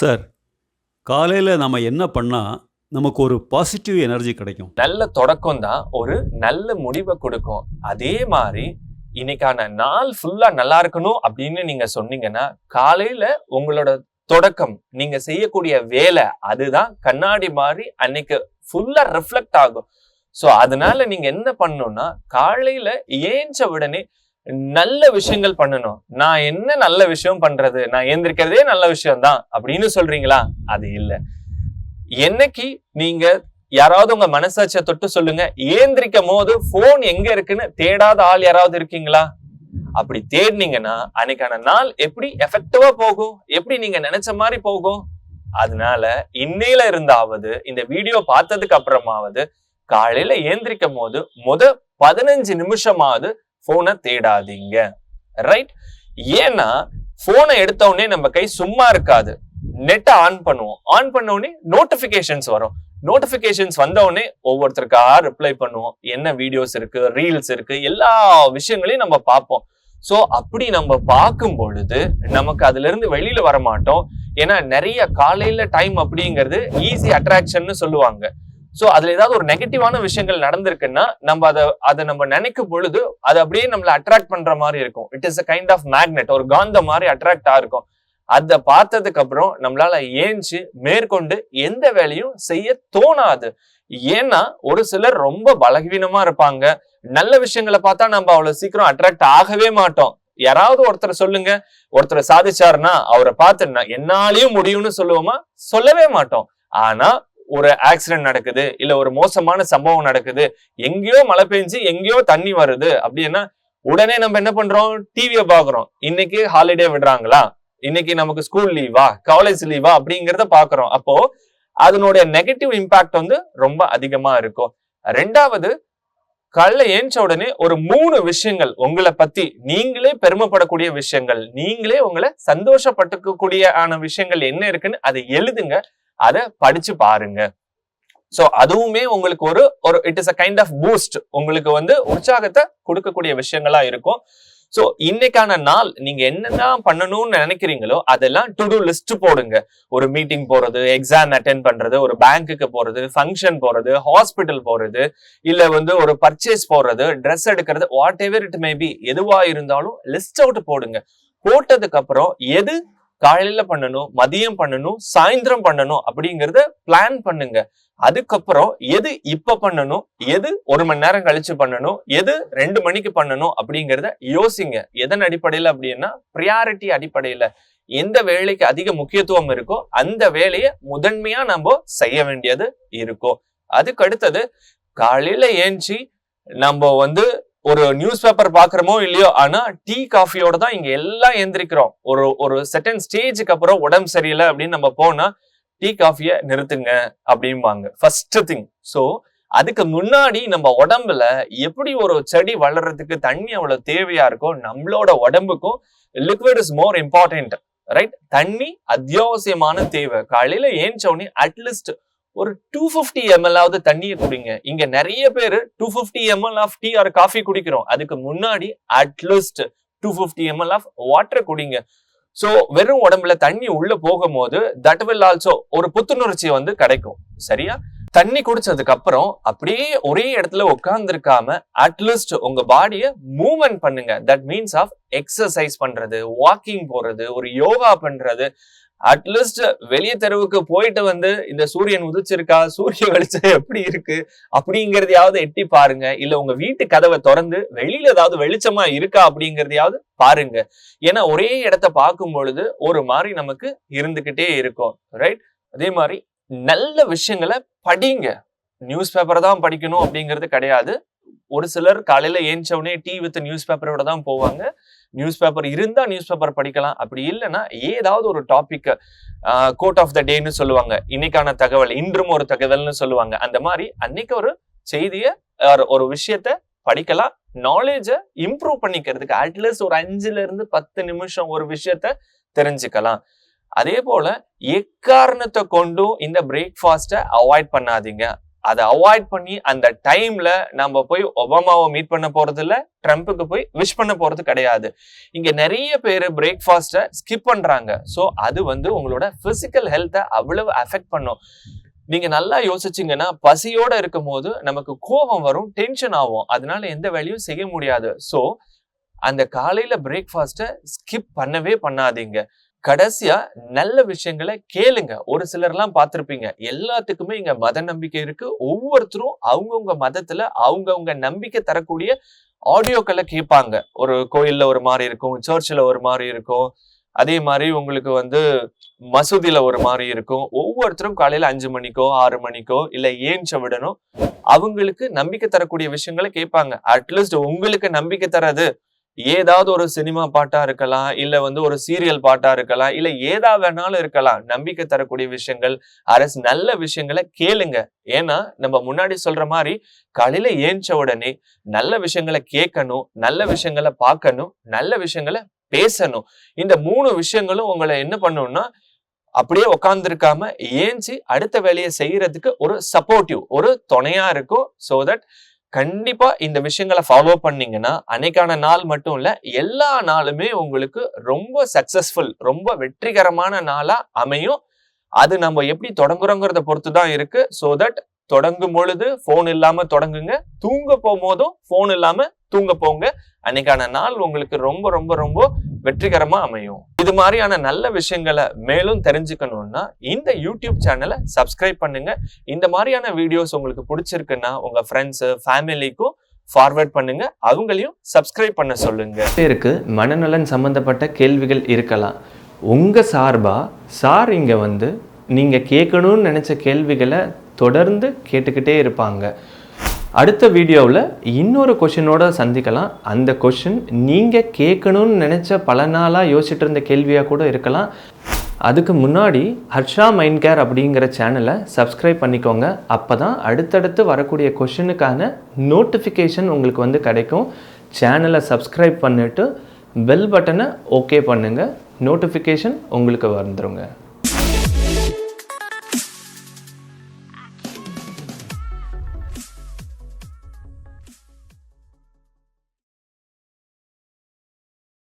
Sir, காலையில நம்ம என்ன பண்ணா, நமக்கு ஒரு பாசிட்டிவ் எனர்ஜி கிடைக்கும்? நல்ல தொடக்கம் தான் ஒரு நல்ல முடிவை கொடுக்கும். அதே மாதிரி இன்னைக்கான நாள் ஃபுல்லா நல்லா இருக்கணும் அப்படின்னு நீங்க சொன்னீங்கன்னா, காலையில உங்களோட தொடக்கம், நீங்க செய்யக்கூடிய வேலை அதுதான் கண்ணாடி மாதிரி அன்னைக்கு ஃபுல்லா ரிஃப்ளெக்ட் ஆகும். சோ அதனால நீங்க என்ன பண்ணணும்னா, காலையில ஏஞ்ச உடனே நல்ல விஷயங்கள் பண்ணணும். நான் என்ன நல்ல விஷயம் பண்றது, நான் எந்திரிக்கிறதே நல்ல விஷயம் தான் அப்படின்னு சொல்றீங்களா? அது இல்ல. என்னைக்கு நீங்க யாராவது உங்க மனசாட்சியை தொட்டு சொல்லுங்க, ஏந்திரிக்கும் போது போன் எங்க இருக்குன்னு தேடாத ஆள் யாராவது இருக்கீங்களா? அப்படி தேடினீங்கன்னா அன்னைக்கான நாள் எப்படி எஃபெக்டிவா போகும், எப்படி நீங்க நினைச்ச மாதிரி போகும். அதனால இன்னையில இருந்தாவது இந்த வீடியோ பார்த்ததுக்கு அப்புறமாவது காலையில ஏந்திரிக்கும் போது 15 நிமிஷமாவது போனை தேடாதீங்க. ரைட்? ஏன்னா போனை எடுத்த உடனே நம்ம கை சும்மா இருக்காது. நெட்டை ஆன் பண்ணுவோம். ஆன் பண்ண உடனே நோட்டிபிகேஷன்ஸ் வரும். நோட்டிபிகேஷன்ஸ் வந்த உடனே ஒவ்வொருத்தருக்கா ரிப்ளை பண்ணுவோம். என்ன வீடியோஸ் இருக்கு, ரீல்ஸ் இருக்கு, எல்லா விஷயங்களையும் நம்ம பார்ப்போம். சோ அப்படி நம்ம பார்க்கும் பொழுது நமக்கு அதுல இருந்து வெளியில வர மாட்டோம். ஏன்னா நிறைய காலையில டைம் அப்படிங்கிறது ஈஸி அட்ராக்ஷன் சொல்லுவாங்க. சோ அதுல ஏதாவது ஒரு நெகட்டிவான விஷயங்கள் நடந்திருக்குன்னா நம்ம அதை நம்ம நினைக்கும் பொழுது அது அப்படியே நம்மள அட்ராக்ட் பண்ற மாதிரி இருக்கும். It is a kind of magnet, ஒரு காந்த மாதிரி அட்ராக்ட் ஆயிருக்கும். அதை பார்த்ததுக்கு அப்புறம் நம்மளால ஏஞ்சி மேற்கொண்டு எந்த வேலையும் செய்ய தோணாது. ஏன்னா ஒரு சிலர் ரொம்ப பலவீனமா இருப்பாங்க. நல்ல விஷயங்களை பார்த்தா நம்ம அவ்வளவு சீக்கிரம் அட்ராக்ட் ஆகவே மாட்டோம். யாராவது ஒருத்தர் சொல்லுங்க, ஒருத்தர் சாதிச்சாருன்னா அவரை பார்த்து என்னாலையும் முடியும்னு சொல்லுவோமா? சொல்லவே மாட்டோம். ஆனா ஒரு ஆக்சிடென்ட் நடக்குது, இல்ல ஒரு மோசமான சம்பவம் நடக்குது, எங்கேயோ மழை பெஞ்சு எங்கேயோ தண்ணி வருது அப்படின்னா உடனே நம்ம என்ன பண்றோம்? டிவியை பாக்குறோம். இன்னைக்கு ஹாலிடே விடுறாங்களா, இன்னைக்கு நமக்கு ஸ்கூல் லீவா, காலேஜ் லீவா அப்படிங்கிறத பாக்குறோம். அப்போ அதனுடைய நெகட்டிவ் இம்பாக்ட் ரொம்ப அதிகமா இருக்கும். ரெண்டாவது, காலைல ஏஞ்ச உடனே ஒரு 3 விஷயங்கள் உங்களை பத்தி நீங்களே பெருமைப்படக்கூடிய விஷயங்கள், நீங்களே உங்களை சந்தோஷப்பட்டுக்கூடிய விஷயங்கள் என்ன இருக்குன்னு அதை எழுதுங்க. அதை படிச்சு பாருங்க. சோ அதுவுமே உங்களுக்கு ஒரு it is a kind of boost. உங்களுக்கு உற்சாகத்தை கொடுக்கக்கூடிய விஷயங்களா இருக்கும். சோ இன்னைக்கான நாள் நீங்க என்னென்ன பண்ணணும்னு நினைக்கிறீங்களோ அதெல்லாம் டு டூ லிஸ்ட் போடுங்க. ஒரு மீட்டிங் போறது, எக்ஸாம் அட்டென்ட் பண்றது, ஒரு பேங்க்குக்கு போறது, ஃபங்க்ஷன் போறது, ஹாஸ்பிட்டல் போறது, இல்ல ஒரு பர்ச்சேஸ் போறது, ட்ரெஸ் எடுக்கிறது, what ever it may be, எதுவா இருந்தாலும் லிஸ்ட் அவுட் போடுங்க. போட்டதுக்கு அப்புறம் எது காலையில பண்ணணும், மதியம் பண்ணணும், சாயந்தரம் பண்ணணும் அப்படிங்கறத பிளான் பண்ணுங்க. அதுக்கப்புறம் எது இப்ப பண்ணணும், எது 1 மணி நேரம் கழிச்சு பண்ணணும், எது 2 மணிக்கு பண்ணணும் அப்படிங்கறத யோசிங்க. எதன் அடிப்படையில அப்படின்னா ப்ரியாரிட்டி அடிப்படையில எந்த வேலைக்கு அதிக முக்கியத்துவம் இருக்கோ அந்த வேலையை முதன்மையா நம்ம செய்ய வேண்டியது இருக்கும். அதுக்கு அடுத்தது, காலையில ஏஞ்சி நம்ம ஒரு நியூஸ் பேப்பர் பாக்குறோமோ இல்லையோ, ஆனா டீ காஃபியோட தான் இங்க எல்லாம் எந்திரிக்கிறோம். ஒரு செகண்ட் ஸ்டேஜுக்கு அப்புறம் உடம்பு சரியில்லை அப்படின்னு நம்ம போனா டீ காஃபிய நிறுத்துங்க அப்படிம்பாங்க ஃபர்ஸ்ட் திங். சோ அதுக்கு முன்னாடி நம்ம உடம்புல எப்படி ஒரு செடி வளர்றதுக்கு தண்ணி அவ்வளவு தேவையா இருக்கோ, நம்மளோட உடம்புக்கும் liquid is more important. Right? தண்ணி அத்தியாவசியமான தேவை. காலையில ஏஞ்ச உடனே அட்லீஸ்ட் ஒரு 250 ml ஆவது தண்ணியை குடிங்க. இங்க நிறைய பேரு 250 ml of tea or coffee குடிக்கிறோம். அதுக்கு முன்னாடி அட்லீஸ்ட் 250 ml ஆஃப் வாட்டர் குடிங்க. சோ வெறும் உடம்புல தண்ணி உள்ள போகும்போது தட் வில் ஆல்சோ ஒரு புத்துணர்ச்சி கிடைக்கும். சரியா? தண்ணி குடிச்சதுக்கு அப்புறம் அப்படியே ஒரே இடத்துல உட்கார்ந்து இருக்காம அட்லீஸ்ட் உங்க பாடிய மூவ்மெண்ட் பண்ணுங்க. தட் மீன்ஸ் ஆஃப் எக்ஸசைஸ் பண்றது, வாக்கிங் போறது, ஒரு யோகா பண்றது. அட்லீஸ்ட் வெளிய தெருவுக்கு போயிட்டு இந்த சூரியன் உதிச்சிருக்கா, சூரிய வெளிச்சம் எப்படி இருக்கு அப்படிங்கறதையாவது எட்டி பாருங்க. இல்ல உங்க வீட்டு கதவை திறந்து வெளியில ஏதாவது வெளிச்சமா இருக்கா அப்படிங்கறதையாவது பாருங்க. ஏன்னா ஒரே இடத்த பார்க்கும் பொழுது ஒரு மாதிரி நமக்கு இருந்துகிட்டே இருக்கும். ரைட்? அதே மாதிரி நல்ல விஷயங்களை படிங்க. நியூஸ் பேப்பரை தான் படிக்கணும் அப்படிங்கிறது கிடையாது. ஒரு சிலர் காலையில ஏஞ்ச உடனே டீ வித் நியூஸ் பேப்பரோட தான் போவாங்க. நியூஸ் பேப்பர் இருந்தா நியூஸ் பேப்பர் படிக்கலாம். அப்படி இல்லைன்னா ஏதாவது ஒரு டாபிக், கோட் ஆஃப் த டேன்னு சொல்லுவாங்க, இன்னைக்கான தகவல், இன்றும் ஒரு தகவல்னு சொல்லுவாங்க. அந்த மாதிரி அன்னைக்கு ஒரு செய்திய ஒரு விஷயத்த படிக்கலாம். நாலேஜ இம்ப்ரூவ் பண்ணிக்கிறதுக்கு அட்லீஸ்ட் ஒரு 5 to 10 நிமிஷம் ஒரு விஷயத்த தெரிஞ்சுக்கலாம். அதே போல எக்காரணத்தை கொண்டும் இந்த பிரேக்ஃபாஸ்ட அவாய்ட் பண்ணாதீங்க. அதை அவாய்ட் பண்ணி அந்த டைம்ல நம்ம போய் ஒபாமாவை மீட் பண்ண போறது இல்ல, ட்ரம்ப்புக்கு போய் விஷ் பண்ண போறது கிடையாது. இங்க நிறைய பேர் பிரேக்ஃபாஸ்ட்டை ஸ்கிப் பண்றாங்க. ஸோ அது வந்து உங்களோட பிசிக்கல் ஹெல்த்தை அவ்வளவு அஃபெக்ட் பண்ணும். நீங்க நல்லா யோசிச்சீங்கன்னா பசியோட இருக்கும் போது நமக்கு கோபம் வரும், டென்ஷன் ஆகும், அதனால எந்த வேலையும் செய்ய முடியாது. ஸோ அந்த காலையில பிரேக்ஃபாஸ்ட்டை ஸ்கிப் பண்ணவே பண்ணாதீங்க. கடைசியா நல்ல விஷயங்களை கேளுங்க. ஒரு சிலர்லாம் பார்த்திருப்பீங்க, எல்லாத்துக்குமே இங்க மத நம்பிக்கை இருக்கு. ஒவ்வொருத்தரும் அவங்கவுங்க மதத்துல அவங்கவுங்க நம்பிக்கை தரக்கூடிய ஆடியோக்களை கேட்பாங்க. ஒரு கோயில்ல ஒரு மாதிரி இருக்கும், சர்ச்சில் ஒரு மாதிரி இருக்கும், அதே மாதிரி உங்களுக்கு வந்து மசூதியில ஒரு மாதிரி இருக்கும். ஒவ்வொருத்தரும் காலையில 5 மணிக்கோ 6 மணிக்கோ இல்ல ஏஞ்ச விடணும் அவங்களுக்கு நம்பிக்கை தரக்கூடிய விஷயங்களை கேட்பாங்க. அட்லீஸ்ட் உங்களுக்கு நம்பிக்கை தரது ஏதாவது ஒரு சினிமா பாட்டா இருக்கலாம், இல்ல வந்து ஒரு சீரியல் பாட்டா இருக்கலாம், இல்ல ஏதா வேணாலும் இருக்கலாம். நம்பிக்கை தரக்கூடிய விஷயங்கள், அரசு நல்ல விஷயங்களை கேளுங்க. ஏன்னா நம்ம முன்னாடி சொல்ற மாதிரி காலையில ஏஞ்ச உடனே நல்ல விஷயங்களை கேட்கணும், நல்ல விஷயங்களை பார்க்கணும், நல்ல விஷயங்களை பேசணும். இந்த 3 விஷயங்களும் உங்களை என்ன பண்ணும்னா அப்படியே உட்கார்ந்துருக்காம ஏஞ்சி அடுத்த வேலையை செய்யறதுக்கு ஒரு சப்போர்ட்டிவ், ஒரு துணையா இருக்கும். சோ தட் கண்டிப்பா இந்த விஷயங்களை ஃபாலோ பண்ணீங்கன்னா அன்னைக்கான நாள் மட்டும் இல்ல, எல்லா நாளுமே உங்களுக்கு ரொம்ப சக்சஸ்ஃபுல், ரொம்ப வெற்றிகரமான நாளா அமையும். அது நம்ம எப்படி தொடங்குறோங்கிறத பொறுத்து தான் இருக்கு. சோ தட் தொடங்கும் பொழுது போன் இல்லாம தொடங்குங்க, தூங்க போகும்போதும் போன் இல்லாம தூங்க போங்க. அன்னைக்கான நாள் உங்களுக்கு ரொம்ப ரொம்ப ரொம்ப வெற்றிகரமா அமையும். இது மாதிரியான நல்ல விஷயங்களை மேலும் தெரிஞ்சுக்கணும்னா இந்த யூடியூப் சேனலை சப்ஸ்கிரைப் பண்ணுங்க. இந்த மாதிரியான வீடியோஸ் உங்களுக்கு பிடிச்சிருக்குன்னா உங்க ஃப்ரெண்ட்ஸ் ஃபேமிலிக்கும் ஃபார்வர்ட் பண்ணுங்க, அவங்களையும் சப்ஸ்கிரைப் பண்ண சொல்லுங்க. பேருக்கு மனநலன் சம்பந்தப்பட்ட கேள்விகள் இருக்கலாம். உங்க சார் இங்க வந்து நீங்க கேட்கணும்னு நினைச்ச கேள்விகளை தொடர்ந்து கேட்டுக்கிட்டே இருப்பாங்க. அடுத்த வீடியோவில் இன்னொரு கொஷினோட சந்திக்கலாம். அந்த கொஷின் நீங்கள் கேட்கணும்னு நினச்ச பல நாளாக யோசிச்சுட்டு இருந்த கேள்வியாக கூட இருக்கலாம். அதுக்கு முன்னாடி ஹர்ஷா மைண்ட் கேர் அப்படிங்கிற சேனலை சப்ஸ்கிரைப் பண்ணிக்கோங்க. அப்போ தான் அடுத்தடுத்து வரக்கூடிய கொஷினுக்கான நோட்டிஃபிகேஷன் உங்களுக்கு வந்து கிடைக்கும். சேனலை சப்ஸ்கிரைப் பண்ணிவிட்டு பெல் பட்டனை ஓகே பண்ணுங்கள், நோட்டிஃபிகேஷன் உங்களுக்கு வந்துருங்க.